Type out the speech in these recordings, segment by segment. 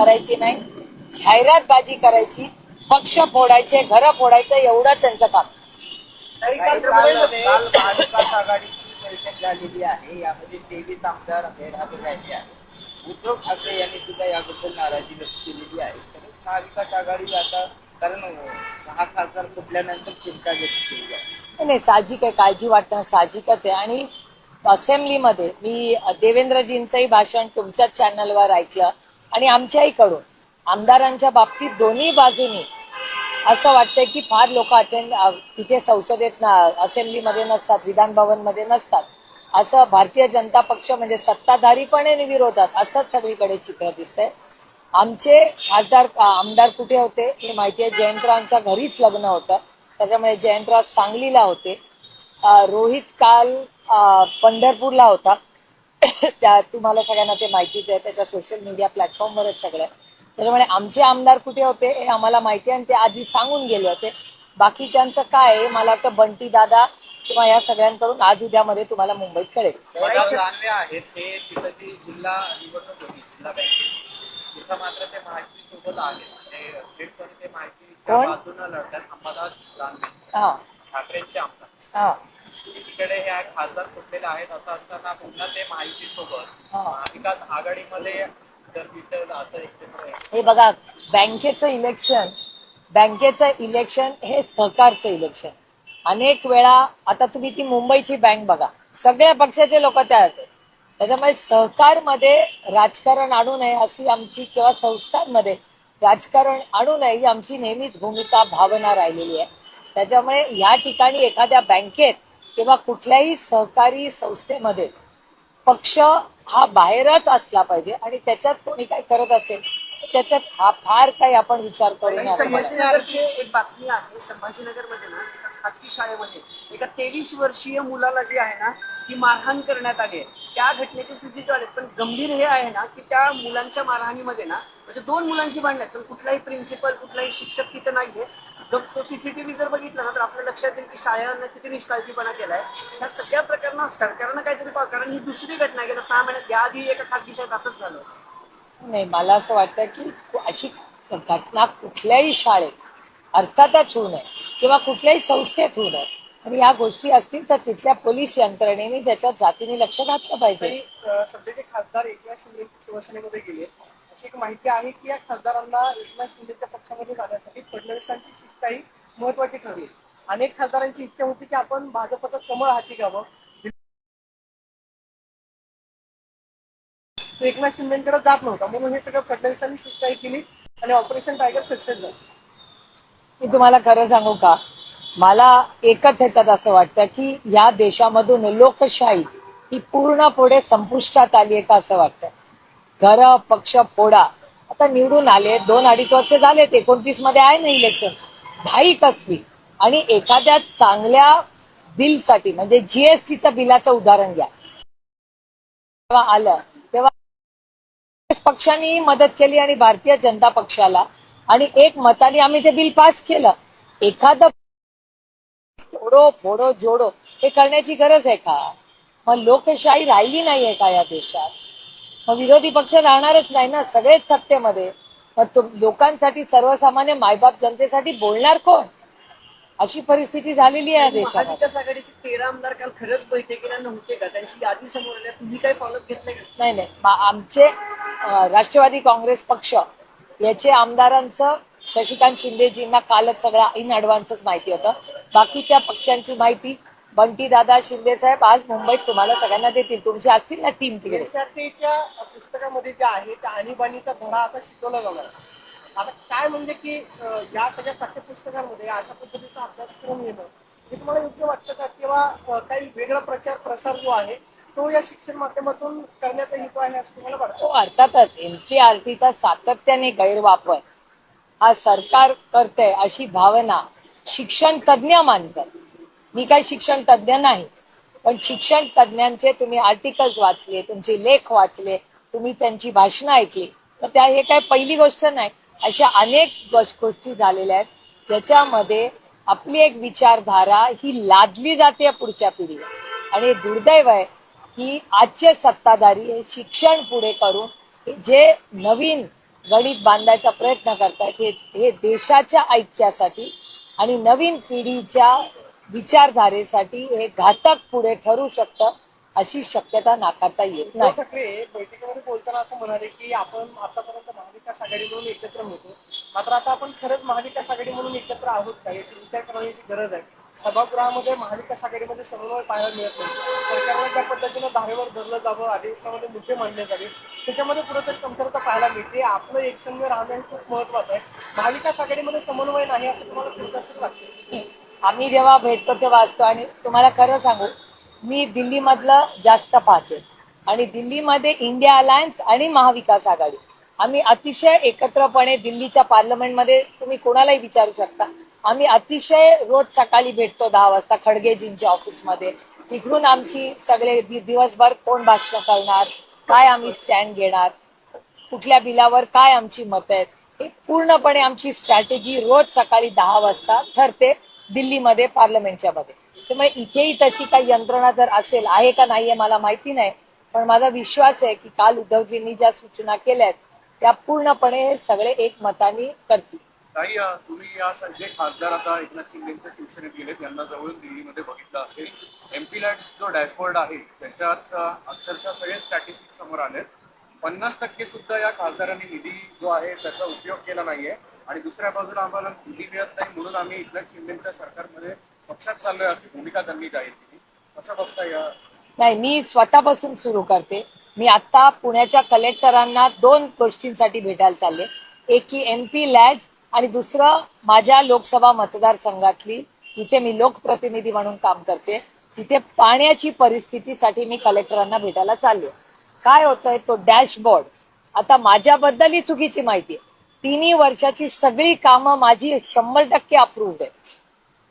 करायची नाही, जाहिरातबाजी करायची, पक्ष फोडायचे, घरं फोडायचं, एवढंच त्यांचं काम. काल महाविकास आघाडीची बैठक झालेली आहे. यामध्ये 23 आमदार गैरहजर राहिले आहेत. उद्धव ठाकरे यांनी सुद्धा याबद्दल नाराजी व्यक्त केलेली आहे. खरंच महाविकास आघाडी आता कारण 6 खासदार फुटल्यानंतर चिंता व्यक्त केली आहे. नाही, साहजिक आहे, काळजी वाटणं साहजिकच आहे. आणि असेंब्लीमध्ये मी देवेंद्रजींचंही भाषण तुमच्याच चॅनलवर ऐकलं आणि आमच्याहीकडून आमदारांच्या बाबतीत दोन्ही बाजूनी असं वाटतंय की फार लोक तिथे संसदेत असेंब्लीमध्ये नसतात, विधान भवनमध्ये नसतात, असं भारतीय जनता पक्ष म्हणजे सत्ताधारी पण आहे आणि विरोधात असंच सगळीकडे चित्र दिसतंय. आमचे आमदार कुठे होते हे माहिती आहे. जयंतरावांच्या घरीच लग्न होतं, त्याच्यामुळे जयंतराव सांगलीला होते. रोहित काल पंढरपूरला होता. त्या तुम्हाला सगळ्यांना ते माहितीच आहे, त्याच्या सोशल मीडिया प्लॅटफॉर्मवरच सगळं. त्याच्यामुळे आमचे आमदार कुठे होते हे आम्हाला माहिती आहे आणि ते आधी सांगून गेले होते. बाकीच्यांचं काय आहे मला वाटतं बंटी दादा किंवा या सगळ्यांकडून आज उद्यामध्ये तुम्हाला मुंबईत कळेल. दानवे आहेत ते तिथं जी जिल्हा निवडणूक होती जिल्हा बँकेची, तिथं मात्र ते माहिती सोबत आले म्हणजे थेटपणे ते माहितीच्या बाजूनं लढतात. अंबादास दानवे ठाकरेंचे आमदार तिकडे हे खासदार फुटलेले आहेत. असं असताना पुन्हा ते माहिती सोबत महाविकास आघाडीमध्ये जर विचारलं असं एक चित्र आहे. हे बघा, बँकेचं इलेक्शन हे सहकारचं इलेक्शन. अनेक वेळा आता तुम्ही ती मुंबईची बँक बघा, सगळ्या पक्षाचे लोक त्या होते. त्याच्यामुळे सहकारमध्ये राजकारण आणू नये अशी आमची, किंवा संस्थांमध्ये राजकारण आणू नये ही आमची नेहमीच भूमिका भावना राहिलेली आहे. त्याच्यामुळे या ठिकाणी एखाद्या बँकेत किंवा कुठल्याही सहकारी संस्थेमध्ये पक्ष हा बाहेरच असला पाहिजे आणि त्याच्यात कोणी काय करत असेल त्याच्यात हा फार काही आपण विचार करू नये. संभाजीनगरची एक बातमी आहे. संभाजीनगरमध्ये ना एका खाजगी शाळेमध्ये एका 23 वर्षीय मुलाला जे आहे ना ती मारहाण करण्यात आली आहे. त्या घटनेचे सीसीटीव्ही आले. पण गंभीर हे आहे ना की त्या मुलांच्या मारहाणीमध्ये ना म्हणजे 2 मुलांची भांडण आहेत, पण कुठलाही प्रिन्सिपल कुठलाही शिक्षक तिथं नाहीये. तो सीसीटीव्ही जर बघितला ना तर आपल्या लक्षात येईल की शाळांना किती निष्काळजीपणा केलाय. या सगळ्या प्रकरणात सरकारनं काहीतरी कारण ही दुसरी घटना गेल्या 6 महिन्यात याआधी एका खाजगी शाळेत असंच झालं. नाही, मला असं वाटतं की अशी घटना कुठल्याही शाळेत अर्थातच होऊ नये किंवा कुठल्याही संस्थेत होऊ नये. आणि या गोष्टी असतील तर तिथल्या पोलीस यंत्रणेने त्याच्यात जातीने लक्ष घातलं पाहिजे. सध्याचे खासदार एकनाथ शिंदे शिवसेनेमध्ये गेले. अशी एक माहिती आहे की या खासदारांना एकनाथ शिंदेच्या पक्षामध्ये जाण्यासाठी फडणवीसांची शिष्टाई महत्वाची ठरली. अनेक खासदारांची इच्छा होती की आपण भाजपचं कमळ हाती घ्यावं. एकनाथ शिंदेकडे जात नव्हता म्हणून हे सगळं फडणवीसांनी शिष्टाई केली आणि ऑपरेशन टायगर सक्सेस झालं. मी तुम्हाला खरं सांगू का, मला एकच ह्याच्यात असं वाटतं की या देशामधून लोकशाही ही पूर्णपणे संपुष्टात आली आहे का असं वाटतं. घर पक्ष फोडा. आता निवडून आले, 2-2.5 वर्ष झाले, 29 मध्ये आहे ना इलेक्शन. घाई कसली. आणि एखाद्या चांगल्या बिलसाठी म्हणजे जीएसटीचं बिलाचं उदाहरण घ्या, तेव्हा आलं तेव्हा पक्षांनी मदत केली आणि भारतीय जनता पक्षाला, आणि एक मताने आम्ही ते बिल पास केलं. एखादं तोडो फोडो जोडो हे करण्याची गरज आहे का? मग लोकशाही राहिली नाहीये का या देशात? मग विरोधी पक्ष राहणारच नाही ना, सगळेच सत्तेमध्ये. मग लोकांसाठी, सर्वसामान्य मायबाप जनतेसाठी बोलणार कोण? अशी परिस्थिती झालेली आहे देशात. महाविकास आघाडीचे 13 आमदार काल खरंच बैठकीला नव्हते का? त्यांची यादी समोर आली. तुम्ही काय फॉलोअप घेतलंय का? नाही, आमचे राष्ट्रवादी काँग्रेस पक्ष याचे आमदारांचं शशिकांत शिंदेजींना कालच सगळं इन ऍडव्हान्सच माहिती होतं. बाकीच्या पक्षांची माहिती बंटी दादा शिंदे साहेब आज मुंबईत तुम्हाला सगळ्यांना देतील. तुमची असतील ना टीम तिकडे. एनसीईआरटीच्या पुस्तकामध्ये जे आहे त्या आणीबाणीचा धडा आता शिकवला जाणार. आता काय म्हणजे की या सगळ्या पाठ्यपुस्तकांमध्ये अशा पद्धतीचा अभ्यासक्रम येणं हे तुम्हाला योग्य वाटतं का? किंवा काही वेगळा प्रसार जो आहे तो या शिक्षण माध्यमातून करण्यात येतो आहे असं तुम्हाला वाटतं? हो, अर्थातच एनसीईआरटीचा सातत्याने गैरवापर हा सरकार करते अशी भावना शिक्षण तज्ज्ञ मानतात. मी काही शिक्षण तज्ज्ञ नाही, पण शिक्षण तज्ज्ञांचे तुम्ही आर्टिकल्स वाचले, तुमचे लेख वाचले, तुम्ही त्यांची भाषणं ऐकली तर हे काय पहिली गोष्ट नाही. अशा अनेक गोष्टी झालेल्या आहेत ज्याच्यामध्ये आपली एक विचारधारा ही लादली जाते पुढच्या पिढीला. आणि दुर्दैव आहे की आजचे सत्ताधारी हे शिक्षण पुढे करून जे नवीन गणित बांधायचा प्रयत्न करतायत हे देशाच्या ऐक्यासाठी आणि नवीन पिढीच्या विचारधारेसाठी हे घातक पुढे ठरू शकतं, अशी शक्यता नाकारता येत नाही. ठाकरे बैठकीमध्ये बोलताना असं म्हणाले की आपण आतापर्यंत महाविकास आघाडी म्हणून एकत्र होतो, मात्र आता आपण खरंच महाविकास आघाडी म्हणून एकत्र आहोत का याची विचार करण्याची गरज आहे. सभागृहामध्ये महाविकास आघाडीमध्ये समन्वय पाहायला मिळत नाही. सरकारला ज्या पद्धतीनं धारेवर धरलं जावं, अधिवेशनामध्ये मुद्दे मांडले जावे, त्याच्यामध्ये कुठेतरी कमतरता पाहायला मिळते. आपलं एकसंघ राहणं हे खूप महत्वाचं आहे. महाविकास आघाडीमध्ये समन्वय नाही असं तुम्हाला पुढचं वाटतं? आम्ही जेव्हा भेटतो तेव्हा असतो आणि तुम्हाला खरं सांगू, मी दिल्लीमधलं जास्त पाहते आणि दिल्लीमध्ये इंडिया अलायन्स आणि महाविकास आघाडी आम्ही अतिशय एकत्रपणे दिल्लीच्या पार्लमेंटमध्ये तुम्ही कोणालाही विचारू शकता. आम्ही अतिशय रोज सकाळी भेटतो 10 वाजता खडगेजींच्या ऑफिसमध्ये. तिकडून आमची सगळे दिवसभर कोण भाषण करणार, काय आम्ही स्टँड घेणार, कुठल्या बिलावर काय आमची मतं आहेत, हे पूर्णपणे आमची स्ट्रॅटेजी रोज सकाळी 10 वाजता ठरते दिल्लीमध्ये पार्लमेंटच्या मध्ये. त्यामुळे इथेही तशी काही यंत्रणा जर असेल, आहे का नाहीये मला माहिती नाही, पण माझा विश्वास आहे की काल उद्धवजींनी ज्या सूचना केल्यात त्या पूर्णपणे हे सगळे एकमताने करतील. ताई, तुम्ही या जे खासदार आता एकनाथ शिंदेच्या शिवसेनेत गेलेत यांना जवळून दिल्लीमध्ये बघितलं असेल. एमपी लॅट्स जो डॅशबोर्ड आहे त्याच्यात अक्षरशः सगळे स्टॅटिस्टिक्स समोर आलेत. 50% सुद्धा या खासदारांनी निधी जो आहे त्याचा उपयोग केला नाहीये आणि दुसऱ्या बाजूला आम्हाला निधी मिळत नाही म्हणून आम्ही एकनाथ शिंदेच्या सरकारमध्ये पक्षात चाललोय अशी भूमिका त्यांनी जाहीर केली. कसं बघता या? नाही, मी स्वतःपासून सुरू करते. मी आता पुण्याच्या कलेक्टरांना 2 गोष्टींसाठी भेटायला चालले. एक की एमपी लॅड्स आणि दुसरं माझ्या लोकसभा मतदारसंघातली, इथे मी लोकप्रतिनिधी म्हणून काम करते, तिथे पाण्याची परिस्थितीसाठी मी कलेक्टरांना भेटायला चालले. काय होतंय, तो डॅशबोर्ड आता माझ्याबद्दल चुकीची माहिती आहे. 3 वर्षाची सगळी कामं माझी 100% अप्रूव्ड आहे,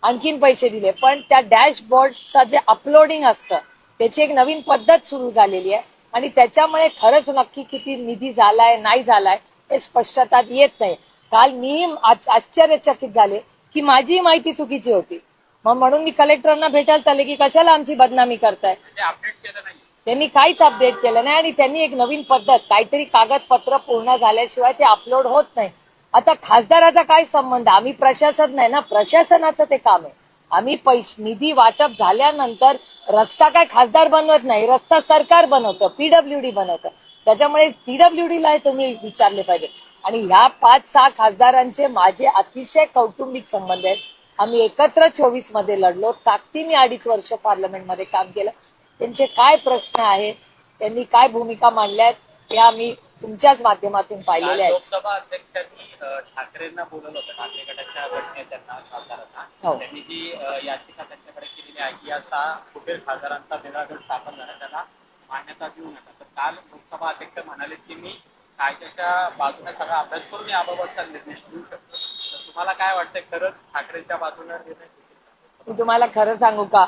आणखीन पैसे दिले, पण त्या डॅशबोर्डचा जे अपलोडिंग असतं त्याची एक नवीन पद्धत सुरू झालेली आहे आणि त्याच्यामुळे खरंच नक्की किती निधी झालाय नाही झालाय हे स्पष्टता येत नाही. काल मी आश्चर्यचकित झाले की माझी माहिती चुकीची होती, मग म्हणून मी कलेक्टरांना भेटायला चालले की कशाला आमची बदनामी करताय. अपडेट केलं नाही, त्यांनी काहीच अपडेट केलं नाही आणि त्यांनी एक नवीन पद्धत, काहीतरी कागदपत्र पूर्ण झाल्याशिवाय ते अपलोड होत नाही. आता खासदाराचा काय संबंध, आम्ही प्रशासन नाही ना, प्रशासनाचं ते काम आहे. आम्ही निधी वाटप झाल्यानंतर रस्ता काय खासदार बनवत नाही, रस्ता सरकार बनवतं, पीडब्ल्यूडी बनवतं. त्याच्यामुळे पीडब्ल्यूडी ला तुम्ही विचारले पाहिजे. आणि ह्या 5-6 खासदारांचे माझे अतिशय कौटुंबिक संबंध आहेत. आम्ही एकत्र 24 मध्ये लढलो, ताकदीने 2.5 वर्ष पार्लमेंटमध्ये काम केलं. त्यांचे काय प्रश्न आहेत, त्यांनी काय भूमिका मांडल्यात, त्या आम्ही तुमच्याच माध्यमातून पाहिलेल्या आहेत. लोकसभा अध्यक्षांनी ठाकरेंना बोलवलं होतं, ठाकरे गटाच्या गटनेत्यांना, खासदारांना. त्यांनी जी याचिका त्यांच्याकडे केलेली आहे की या 6 फुटेल खासदारांचा वेगळा गट स्थापन झाला, त्याला मान्यता देऊ नका. तर काल लोकसभा अध्यक्ष म्हणाले की मी कायद्याच्या बाजूने सगळा अभ्यास करून याबाबतचा निर्णय घेऊ शकतो. तर तुम्हाला काय वाटतंय, खरंच ठाकरेंच्या बाजूने निर्णय घेतील? मी तुम्हाला खरं सांगू का,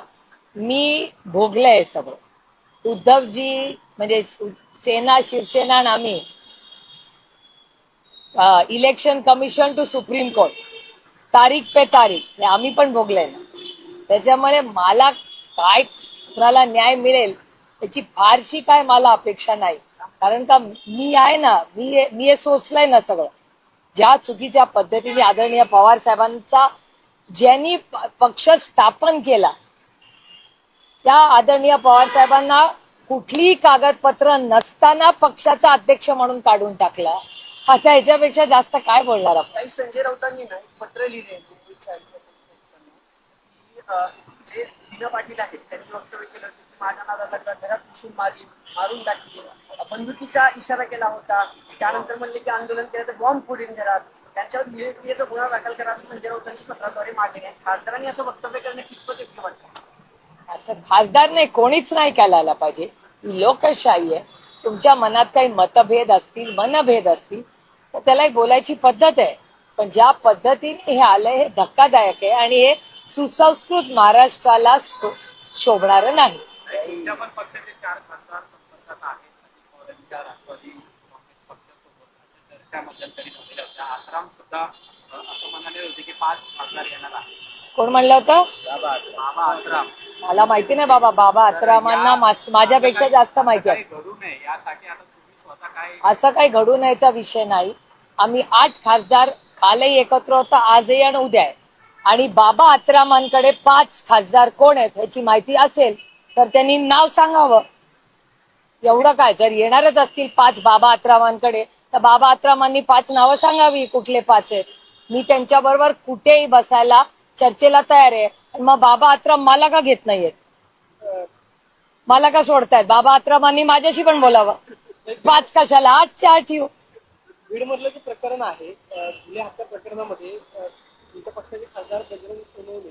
मी भोगलंय सगळं. उद्धवजी म्हणजे सेना, शिवसेना आणि आम्ही election commission to supreme court, तारीख पे तारीख, हे आम्ही पण भोगलंय ना. त्याच्यामुळे मला काय कुणाला न्याय मिळेल त्याची फारशी काय मला अपेक्षा नाही. कारण का मी आहे ना, मी हे सोचलंय ना सगळं. ज्या चुकीच्या पद्धतीने आदरणीय पवार साहेबांचा ज्यांनी पक्ष स्थापन केला, त्या आदरणीय पवार साहेबांना कुठलीही कागदपत्र नसताना पक्षाचा अध्यक्ष म्हणून काढून टाकला. आता ह्याच्यापेक्षा जास्त काय बोलणार आपण. काही संजय राऊतांनी ना पत्र लिहिले जे दिना पाटील आहेत त्यांनी वक्तव्य केलं की माझ्या नादाला घरात घुसून मारून टाकली, बंदुकीचा इशारा केला होता. त्यानंतर म्हणले की आंदोलन केलं तर बॉम्ब फोडीन घरात, त्यांच्यावर नियुक्तीचा गुन्हा दाखल करा असं संजय राऊतांची पत्राद्वारे मागणी आहे. खासदारांनी असं वक्तव्य करणं कितपत योग्य वाटतं? असं खासदार नाही, कोणीच नाही करायला पाहिजे. ही लोकशाही आहे. तुमच्या मनात काही मतभेद असतील, मनभेद असतील तर त्याला एक बोलायची पद्धत आहे. पण ज्या पद्धतीने हे आलंय हे धक्कादायक आहे आणि हे सुसंस्कृत महाराष्ट्राला शोभणारं नाही. तुमच्या पण पक्षाचे 4 खासदार संपर्कात आहेत. राष्ट्रवादी काँग्रेस पक्षासोबत चर्चा मध्यंतरी झालेल्या होत्या. आसाराम सुद्धा असं म्हणाले होते की 5 खासदार येणार आहेत. कोण म्हणलं होतं? बाबा आसाराम. मला माहिती नाही बाबा. बाबा आत्रामांना माझ्यापेक्षा जास्त माहिती आहे. घडू नये यासाठी आता तुम्ही स्वतः काय? असं काही घडू नयेचा विषय नाही. आम्ही 8 खासदार कालही एकत्र होतो, आजही आणि उद्या आहे. आणि बाबा आत्रामांकडे 5 खासदार कोण आहेत ह्याची माहिती असेल तर त्यांनी नाव सांगावं. एवढं काय, जर येणारच असतील 5 बाबा आत्रामांकडे तर बाबा आत्रामांनी 5 नावं सांगावी कुठले 5 आहेत. मी त्यांच्याबरोबर कुठेही बसायला चर्चेला तयार आहे. मग बाबा आत्राम मला का घेत नाहीयेत, मला का सोडतायत? बाबा आत्रामांनी माझ्याशी पण बोलावं. 5 कशाला, 8 ठेवू. बीड मधलं जे प्रकरण आहे जुन्या हत्या प्रकरणामध्ये तुमच्या पक्षाचे खासदार बजरंग सोनवणे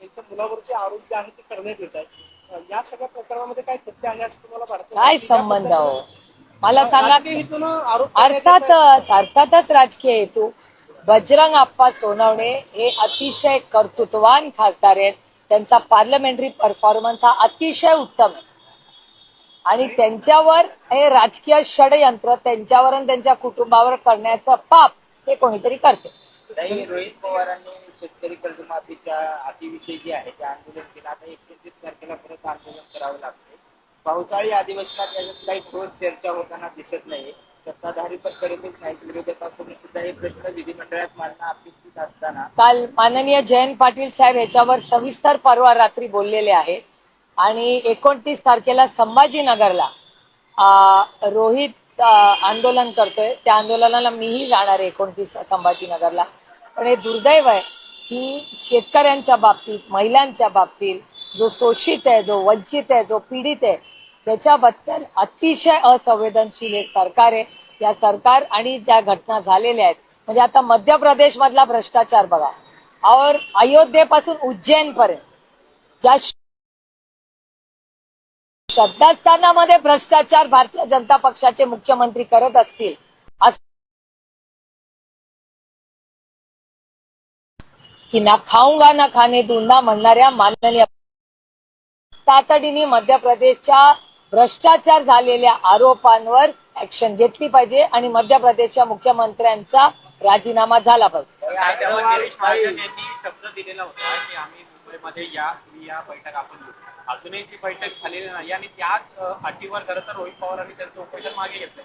यांच्या मुलावरचे आरोप जे आहेत ते करण्यात येत आहेत. या सगळ्या प्रकरणामध्ये काय तथ्य आहे असं तुम्हाला वाटतं? काय संबंध हो, मला सांगा. राजकीय हेतूनं आरोप करण्यात येत आहेत. अर्थातच राजकीय हेतू. बजरंग आप्पा सोनवणे हे अतिशय कर्तृत्ववान खासदार आहेत. त्यांचा पार्लमेंटरी परफॉर्मन्स हा अतिशय उत्तम आहे आणि त्यांच्यावर हे राजकीय षडयंत्र त्यांच्यावर आणि त्यांच्या कुटुंबावर करण्याचं पाप हे कोणीतरी करते. रोहित पवारांनी शेतकरी कर्जमाफीच्या अटीविषयी जे आहे ते आंदोलन केलं. आता 31 तारखेला परत आंदोलन करावं लागते. पावसाळी अधिवेशनात याच्यात काही ठोस चर्चा होताना दिसत नाही. सत्ताधारी पण करीतच नाही, विरोधकांकडून सुद्धा हे प्रश्न विधिमंडळात मांडणं अपेक्षित असताना काल माननीय जयंत पाटील साहेब याच्यावर सविस्तर परवा रात्री बोललेले आहे आणि 29 तारखेला संभाजीनगरला रोहित आंदोलन करतोय. त्या आंदोलनाला मीही जाणार आहे 29 संभाजीनगरला. पण हे दुर्दैव आहे की शेतकऱ्यांच्या बाबतीत, महिलांच्या बाबतीत, जो शोषित आहे, जो वंचित आहे, जो पीडित आहे त्याच्याबद्दल अतिशय असंवेदनशील हे सरकार आहे. या सरकार आणि ज्या घटना झालेल्या आहेत, म्हणजे आता मध्य प्रदेश मधला भ्रष्टाचार बघा, और अयोध्येपासून उज्जैन पर्यंत ज्या श्रद्धास्थानामध्ये भ्रष्टाचार भारतीय जनता पक्षाचे मुख्यमंत्री करत असतील की ना खाऊंगा ना खाणे दूंगा म्हणणाऱ्या माननीय तातडीने मध्य प्रदेशच्या भ्रष्टाचार झालेल्या आरोपांवर ऍक्शन घेतली पाहिजे आणि मध्य प्रदेशच्या मुख्यमंत्र्यांचा राजीनामा झाला पाहिजे. यांनी शब्द दिलेला होता की आम्ही मुंबईमध्ये या बैठक आपण घेऊ. अजूनही ती बैठक झालेली नाही आणि त्याच अटीवर खरं तर रोहित पवारांनी त्यांचं उपोषण मागे घेतलं.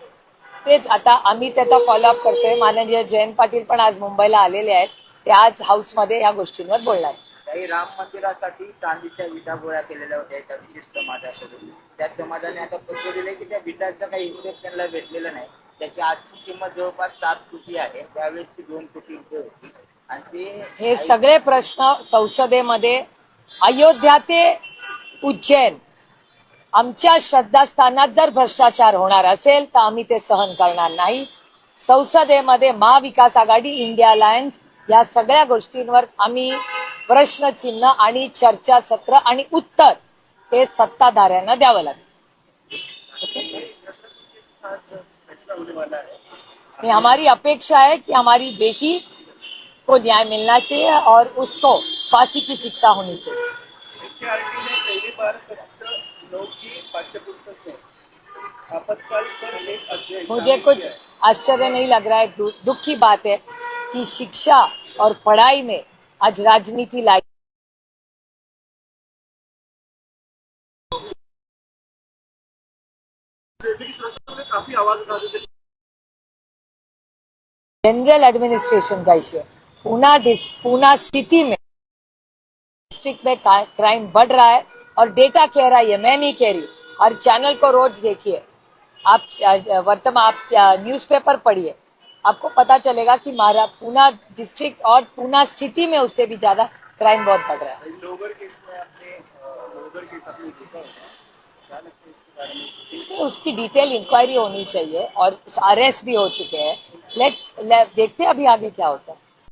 तेच आता आम्ही त्याचा फॉलोअप करतोय. माननीय जयंत पाटील पण आज मुंबईला आलेले आहेत. ते आज हाऊसमध्ये या गोष्टींवर बोलणार. काही राम मंदिरासाठी चांदीच्या विटा गोळ्या केलेल्या होत्या एका विशिष्ट समाजाकडून. त्या समाजाने आता पत्र दिले की त्या विटांचा काही हिशोब त्यांना भेटलेला नाही. त्याची आजची किंमत जवळपास 7 कोटी आहे. त्यावेळेस ती 2 कोटी रुपये होती. आणि हे सगळे प्रश्न संसदेमध्ये अयोध्या ते उज्जैन आमच्या श्रद्धास्थानात जर भ्रष्टाचार होणार असेल तर आम्ही ते सहन करणार नाही. संसदेमध्ये महाविकास आघाडी, इंडिया अलायन्स या सगळ्या गोष्टींवर आम्ही प्रश्नचिन्ह आणि चर्चासत्र आणि उत्तर हे सत्ताधाऱ्यांना द्यावं लागेल. ये हमारी अपेक्षा है कि हमारी बेटी को न्याय मिलना चाहिए और उसको फांसी की शिक्षा होनी चाहिए. एनसीईआरटी ने पहली बार लोग की पाठ्यपुस्तक में आपातकाल पर एक अध्याय मुझे कुछ आश्चर्य नहीं लग रहा है. दुख की बात है कि शिक्षा और पढ़ाई में आज राजनीति लाई. काफी आवाज उठा देते. जनरल एडमिनिस्ट्रेशन का इश्यू है. पूना सिटी में डिस्ट्रिक्ट में क्राइम बढ़ रहा है और डेटा कह रहा है, ये मैं नहीं कह रही. हर चैनल को रोज देखिए आप, वर्तमान आप न्यूज़पेपर पढ़िए, आपको पता चलेगा कि पूना डिस्ट्रिक्ट और पूना सिटी में उससे भी ज्यादा क्राइम बहुत बढ़ रहा है. लोगर केस में आपने लोगर केस आपने देखा होगा, क्या लगता है इसके बारे में? तो उसकी डिटेल इंक्वायरी होनी चाहिए और अरेस्ट भी हो चुके हैं. देखते हैं अभी आगे क्या होता है.